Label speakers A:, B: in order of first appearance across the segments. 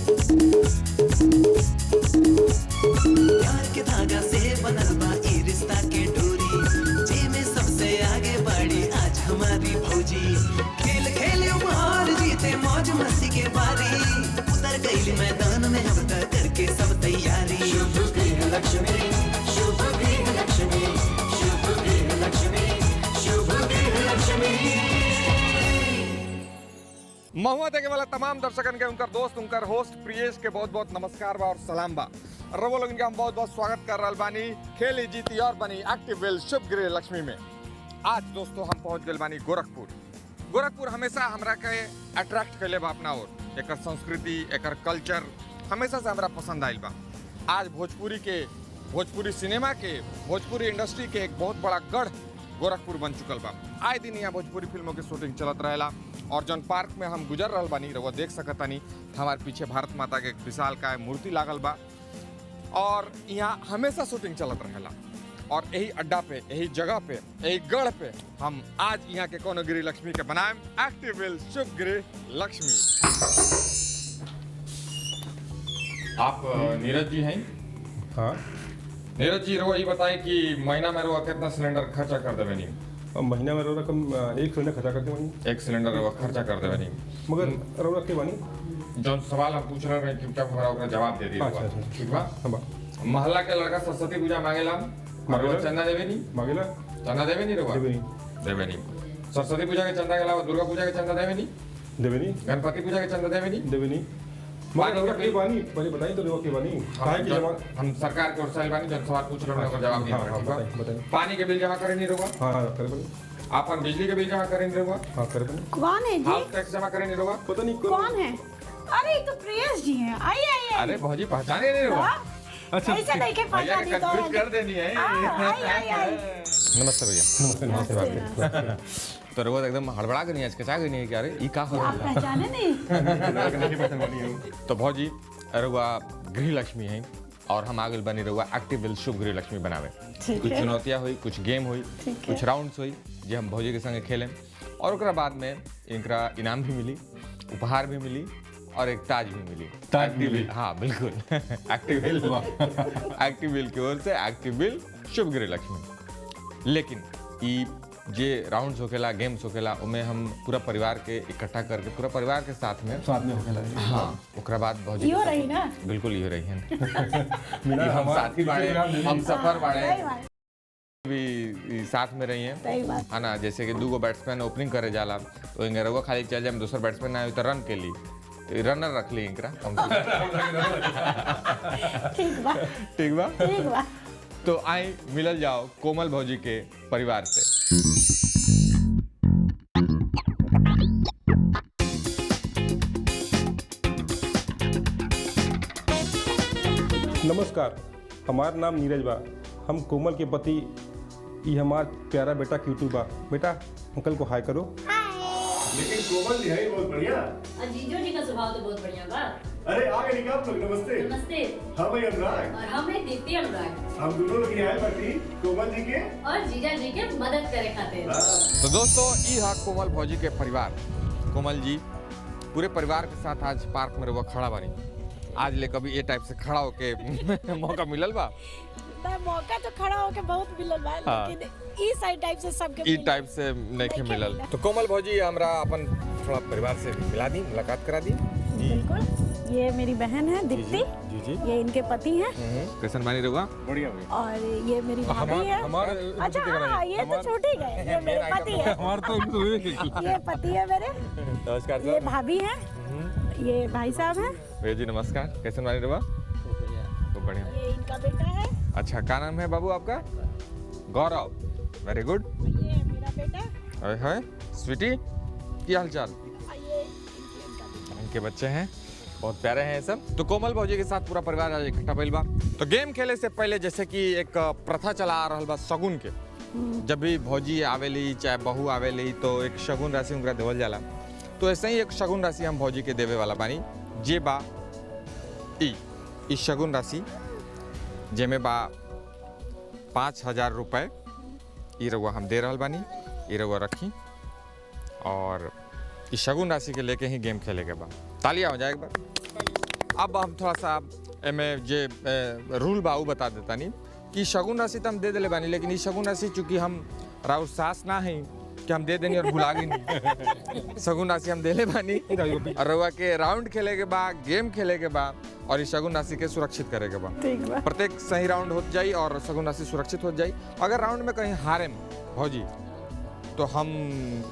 A: प्यार के धागा से बनल बा ई रिश्ता के डोरी, जे में सबसे आगे बढ़ी आज हमारी भौजी। खेल खेल उपहार जीते मौज मस्ती के बारी, उतर गई मैदान में अब तक करके सब तैयारी। शुभ गृह लक्ष्मी, शुभ गृह लक्ष्मी, शुभ गृह लक्ष्मी, शुभ गृह लक्ष्मी।
B: महुआ देखे वाला तमाम दर्शकन के उनकर दोस्त उनकर होस्ट प्रियेश के बहुत बहुत नमस्कार बा और सलाम बा। रवो लोगन के हम बहुत बहुत स्वागत कर रहल बानी खेली जीती और बनी एक्टिव वेल शुभ गृह लक्ष्मी में। आज दोस्तों हम पहुंच गए बानी गोरखपुर। गोरखपुर हमेशा हमरा के अट्रैक्ट कैले बा अपना ओर, एकर संस्कृति एकर कल्चर हमेशा से हमरा पसंद आइल बा। आज भोजपुरी सिनेमा के भोजपुरी इंडस्ट्री के एक बहुत बड़ा गढ़ गोरखपुर बन चुकल बा। आए दिन यहाँ भोजपुरी फिल्मों के शूटिंग चलत रहेला और जौन पार्क में हम गुजर रहल बानी रउआ देख सकतानी हमारे पीछे भारत माता के एक विशाल काय मूर्ति लागल बा और यहाँ हमेशा शूटिंग चलत रहेला। और यही अड्डा पे, यही जगह पे, यही गढ़ पे हम आज यहाँ के कोनो गृह लक्ष्मी के बनाएम एक्टिव वेल शुभ गृह लक्ष्मी। आप नीरज जी हैं?
C: हाँ।
B: नीरज जी रउआ ये बताएं कि महीना में रउआ कितना सिलेंडर खर्चा कर देवे नी?
C: अब महीना में रौरा कम एक सिलेंडर खर्चा करते बानी।
B: एक सिलेंडर रउआ खर्चा कर देवे नी,
C: मगर रौरा के बानी
B: जौन सवाल हम पूछ रहे हैं चुपचाप हमारा ओकरा जवाब दे दिए।
C: अच्छा।
B: ठीक बा?
C: हाँ बा।
B: मोहल्ला के लड़का सरस्वती पूजा मांगेला, रउआ चंदा देवे नी?
C: मांगेला
B: चंदा देवे नी रउआ?
C: देवे नी।
B: देवे नी। सरस्वती पूजा के चंदा के अलावा दुर्गा पूजा के चंदा देवे नी?
C: देवे नी।
B: गणपति पूजा के चंदा देवे नी?
C: देवे नी। मगर रौरा के बानी पहले बताई तो रौरा के बानी काहे की जमा।
B: हम सरकार के ओर से आइल बानी, जौन सवाल पूछ रहे हैं ओकर जवाब दिए।
C: हाँ,
B: ठीक बा?
C: बताई।
B: पानी के बिल जमा करे नी रउआ?
C: हाँ करे बानी।
B: आपन बिजली के बिल जमा करे नी रउआ?
C: हाँ करे बानी।
D: कौन है जी?
B: हाउस टैक्स जमा करे नी रउआ?
C: पता नहीं
D: कौन है? अरे ये तो प्रियेश जी हैं। आइए आइए।
B: अरे भौजी पहचाने नहीं रउआ?
D: हाँ?
C: अच्छा,
D: ऐसे नहीं के
B: भैया
D: पहचानी
B: के
D: तो
B: कंफ्यूज कर देनी है।
D: आइए।
B: नमस्ते भैया।
C: नमस्ते
B: नमस्ते। तो रउआ एकदम हड़बड़ा गई, हिचकिचा गई नहीं कि अरे ई का हो
D: आप
B: रहा
D: पहचाने नहीं?
B: है? तो भौजी रउआ गृह लक्ष्मी है और हम आगे बनी रउआ एक्टिव वेल शुभ गृह लक्ष्मी बनावे।
D: ठीक
B: कुछ
D: है।
B: चुनौतियां हुई, कुछ गेम हुई,
D: ठीक है।
B: कुछ राउंड्स हुई जे हम भौजी के संगे खेलें और ओकरा बाद में इनका इनाम भी मिली, उपहार भी मिली और एक ताज भी मिली।
C: ताज भी
B: एक्टिव, हाँ बिल्कुल। एक्टिव वेल की ओर से एक्टिव वेल शुभ गृह लक्ष्मी। लेकिन ई जे राउंड्स होखेला, गेम्स होखेला, उमें हम पूरा परिवार के इकट्ठा करके पूरा परिवार के साथ में
C: होखेला।
B: हाँ ओकरा बाद भौजी
D: यो रही ना?
B: बिल्कुल यो रही है।
C: मीना
B: हम साथी बाड़े, हम सफर बाड़े
D: सही बात।
B: भी साथ में रही हैं,
D: सही बात।
B: है ना? जैसे कि दूगो बैट्समैन ओपनिंग करे जाला तो इंगे रउआ खाली चल जाए, दूसरा बैट्समैन ना आए तो रन के लिए रनर रख ली इनकरा।
D: ठीक बा।
B: ठीक बा?
D: ठीक बा।
B: तो आई मिलल जाओ कोमल भौजी के परिवार से।
C: नमस्कार, हमार नाम नीरज बा। हम कोमल के पति, ये हमार प्यारा बेटा क्यूटू बा। बेटा अंकल को हाय करो।
E: लेकिन कोमल जी है बहुत बढ़िया।
F: जीजो जी का स्वभाव तो बहुत बढ़िया बा।
E: अरे आगे निकाल आप लोग। नमस्ते।
F: नमस्ते।
E: हम हैं अनुराग।
F: और हम हैं दीप्ति अनुराग
E: हम दोनों लोग यहाँ आए बाटी कोमल जी के।
F: और जीजा जी के मदद करे खातिर।
B: तो दोस्तों ई हा कोमल भौजी के परिवार। कोमल जी पूरे परिवार के साथ आज पार्क में रउआ खड़ा बानी। आज ले कभी ये टाइप से खड़ा होके मौका मिलल बा?
D: मौका तो खड़ा होके बहुत मिलल बा,
B: हाँ।
D: लेकिन ई साइड टाइप से सबके
B: ई टाइप से नहीं मिलल। तो कोमल भौजी हमरा अपन थोड़ा परिवार से मिला दी, मुलाकात करा दी।
D: बिल्कुल। ये मेरी बहन है दीप्ति,
B: जी जी।
D: ये इनके पति हैं
B: कैसन बानी रउआ?
E: बढ़िया
D: और ये मेरी भाभी है। अच्छा हाँ, ये तो छूट ही गए। ये मेरे पति है। ये पति है मेरे,
B: नमस्कार
D: ये
B: सर।
D: भाभी हैं, ये भाई साहब हैं,
B: भैया जी नमस्कार, कैसन बानी रउआ? खूब बढ़िया।
D: ये इनका बेटा है,
B: अच्छा क्या नाम है बाबू आपका? गौरव। Very good.
D: ये मेरा बेटा,
B: अरे हाय स्वीटी, क्या हाल चाल?
D: ये इनका बेटा।
B: इनके बच्चे हैं, बहुत प्यारे हैं ये सब। तो कोमल भौजी के साथ पूरा परिवार आज इकट्ठा भइल बा। तो गेम खेले से पहले जैसे कि एक प्रथा चला आ रहल बा शगुन के, जब भी भौजी आवेली चाहे बहू आवेली तो एक शगुन राशि उनका देवल जाला। तो ऐसे ही एक शगुन राशि हम भौजी के देवे वाला बानी, जे बा ई शगुन राशि जेमे बा 5,000 रुपये। ई रउआ हम दे रहल बानी, ई रउआ रखी और इस शगुन राशि के लेके ही गेम खेले के बा। तालियां हो जाए एक बार। अब हम थोड़ा सा एमे जे रूल बाऊ बता देता नहीं कि शगुन राशि तो हम दे दिले बानी, लेकिन ई शगुन राशि चूंकि हम राउर सास ना है कि हम दे देनी और भुला गई नहीं। शगुन राशि हम देले बानी और रउआ के राउंड खेले के बाद, गेम खेले के बाद और इस शगुन राशि के सुरक्षित करे के बाद
D: ठीक बा।
B: प्रत्येक सही राउंड हो जाई और शगुन राशि सुरक्षित हो जाई। अगर राउंड में कहीं हारे भौजी तो हम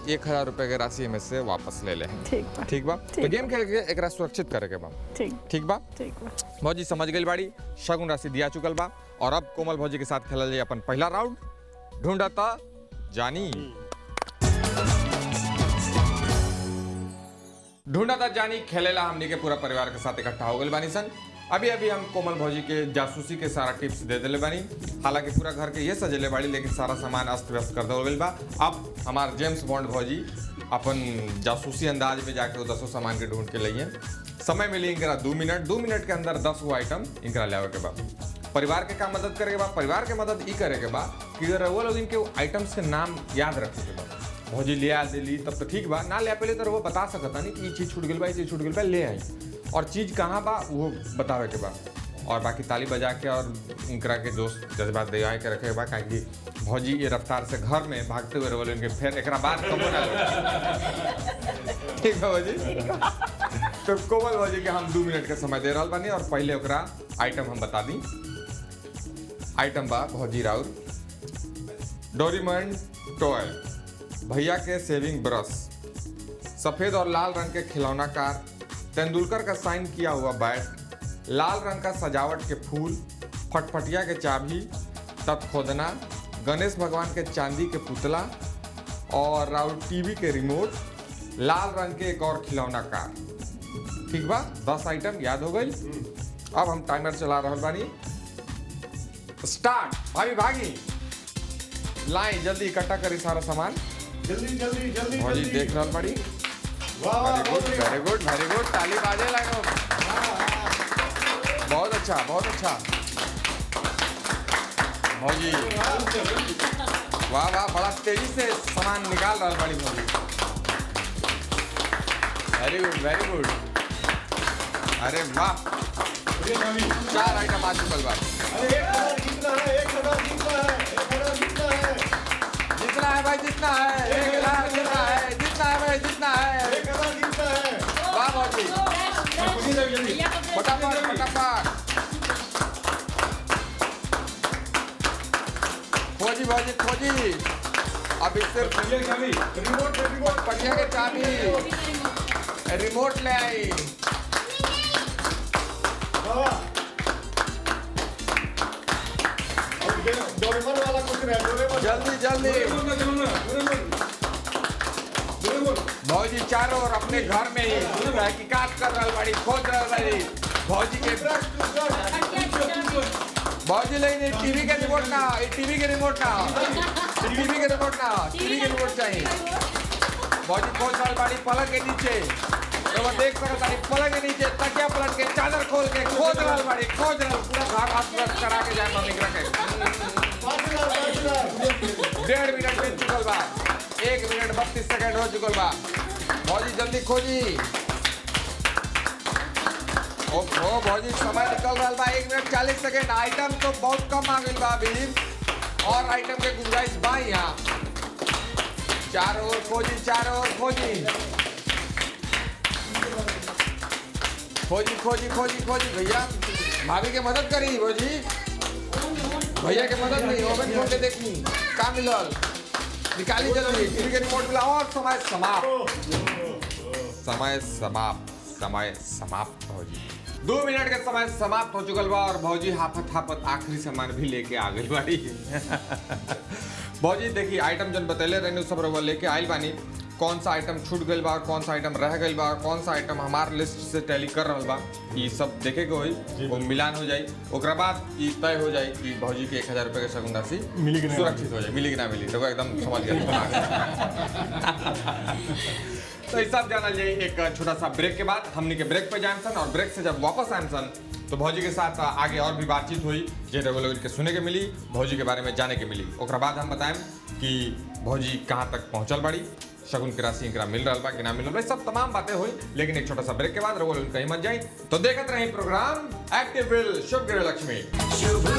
B: 1000 रुपए के राशि में से वापस ले लें।
D: ठीक बा।
B: ठीक बा।
D: ठीक
B: तो गेम खेल के एकरा सुरक्षित करे के बा।
D: ठीक
B: ठीक बा।
D: ठीक बा।
B: भौजी समझ गई बाड़ी, शगुन राशि दिया चुकल बा और अब कोमल भौजी के साथ खेलल जाए अपन पहला राउंड ढूंढता जानी। ढूंढता जानी खेलेला हमनी के पूरा परिवार के साथ इकट्ठा हो गए बानी सन। अभी अभी हम कोमल भौजी के जासूसी के सारा टिप्स दे दिले बानी। हालांकि पूरा घर के ये सजेले बाड़ी, लेकिन सारा सामान अस्त व्यस्त कर दे बा। अब हमार जेम्स बॉन्ड भौजी अपन जासूसी अंदाज में जाके वो 10 सामान के ढूंढ के लिए समय मिली इनकरा 2 मिनट के अंदर 10 गो आइटम इनकरा लावे के बाद परिवार के काम मदद करे के बाद परिवार के मदद ई करे के बाद कि अगर वो लोग इनके आइटम्स के नाम याद रखे के बाद भौजी ले आ दिली तब तो ठीक बा, ना ले पहले तो वो बता सकता नहीं कि ये चीज़ छूट गई बा, ये चीज़ छूट गई बा, ले आई और चीज़ कहाँ बा वो बतावे के बाद और बाकी ताली बजा के और इनकरा के दोस्त जज्बात दे के रखे के बाद कि भौजी ये रफ्तार से घर में भागते हुए रोल इनके फिर एक बाद कबो ना ठीक है भौजी। तो कोमल भौजी के हम 2 मिनट के समय दे रहा बानी और पहले ओकरा आइटम हम बता दी। आइटम बा भौजी राउर डोरेमोन टॉय, भैया के सेविंग ब्रश, सफेद और लाल रंग के खिलौना कार, तेंदुलकर का साइन किया हुआ बैट, लाल रंग का सजावट के फूल, फटफटिया के चाबी, तब खोदना, गणेश भगवान के चांदी के पुतला और राउर टीवी के रिमोट, लाल रंग के एक और खिलौना कार। ठीक बा, 10 आइटम याद हो गई। अब हम टाइमर चला रहा बानी। स्टार्ट। भाभी भागी लाई जल्दी इकट्ठा करी सारा सामान।
E: जल्दी जल्दी जल्दी
B: भौजी
E: जल्दी।
B: देख रहल बाड़ी।
E: वाह वाह
B: very good very good very good, ताली बाजे लगो। बहुत अच्छा बहुत अच्छा भौजी, वाह वाह, बड़ा तेजी से सामान निकाल रहा बड़ी भौजी। वेरी गुड वेरी गुड, अरे वाह, 4 आइटम आ चुकल बा।
E: अरे 1000 जीतना है, 1000 जीतना है, 1000 जीतना है,
B: जितना है भाई जितना है, 1 लाख जितना है, जितना है भाई जितना है।
E: 1000 जीतना है।
B: वाह भौजी, फटाफट फटाफट खोजी भौजी खोजी। अब इससे
E: रिमोट रिमोट
B: पटिया के चाबी, रिमोट ले आई।
E: वाह। अब डोरेमोन वाला क्वेश्चन है, डोरेमोन।
B: जल्दी जल्दी भौजी चारों ओर अपने घर में ही तहकीकात कर रहा बड़ी, खोज रहा बड़ी भौजी के। भौजी लेकिन टीवी के रिमोट ना, टीवी के रिमोट ना, टीवी के रिमोट ना, टीवी के रिमोट चाहिए। भौजी खोज रहा बड़ी पलंग के नीचे, तो वो देख सकता है पलंग के नीचे तकिया पलट के चादर खोल के खोज रहा बड़ी, खोज रहा पूरा भाग हाथ करा के जाए मम्मी के। 1.5 मिनट में चुकल बा, 1 मिनट 32 सेकंड हो चुकल बा। भौजी जल्दी खोजी। ओहो भौजी समय निकल रहा बा, 1 मिनट 40 सेकंड। आइटम तो बहुत कम आ गई बा अभी, और आइटम के गुंजाइश बा यहाँ। चारों ओर खोजी, चारों ओर खोजी, खोजी खोजी खोजी खोजी। भैया भाभी के मदद करी भौजी, भैया के मदद नहीं, ओवन खोल के देखी का मिलल, निकाली जल्दी टीवी के रिमोट मिला। और समय समाप्त, समय समाप्त, समय समाप्त भौजी। 2 मिनट का समय समाप्त हो चुकल बा और भौजी हाफत हाफत आखिरी सामान भी लेके आ गई बाड़ी। भौजी देखी आइटम जन बतैले रहने सब रउआ लेके आइल बानी। कौन सा आइटम छूट गई बा और कौन सा आइटम रह गई बा और कौन सा आइटम हमार लिस्ट से टैली कर रहा बा, ये सब देखे के होई, वो मिलान हो जाई। ओकरा बाद ये तय हो जाए कि भौजी के 1000 रुपए के शगुन राशि सुरक्षित हो जाए, मिली कि ना मिली। तो एकदम समझ गया। तो ये सब जानल जाए एक छोटा सा ब्रेक के बाद। हमने के ब्रेक पे जाए सन और ब्रेक से जब वापस आए सन तो भौजी के साथ आगे और भी बातचीत हुई, जे लोग के सुने के मिली, भौजी के बारे में जाने के मिली। ओकरा बाद हम बताएं कि भौजी कहाँ तक पहुँचल बाड़ी, शगुन की राशि इनकरा मिल रहा बा कि ना मिल रहा, सब तमाम बातें हुई। लेकिन एक छोटा सा ब्रेक के बाद रवो कहीं मत जाए, तो देखते रहे प्रोग्राम एक्टिव विल शुभ गृह लक्ष्मी।
A: शुभ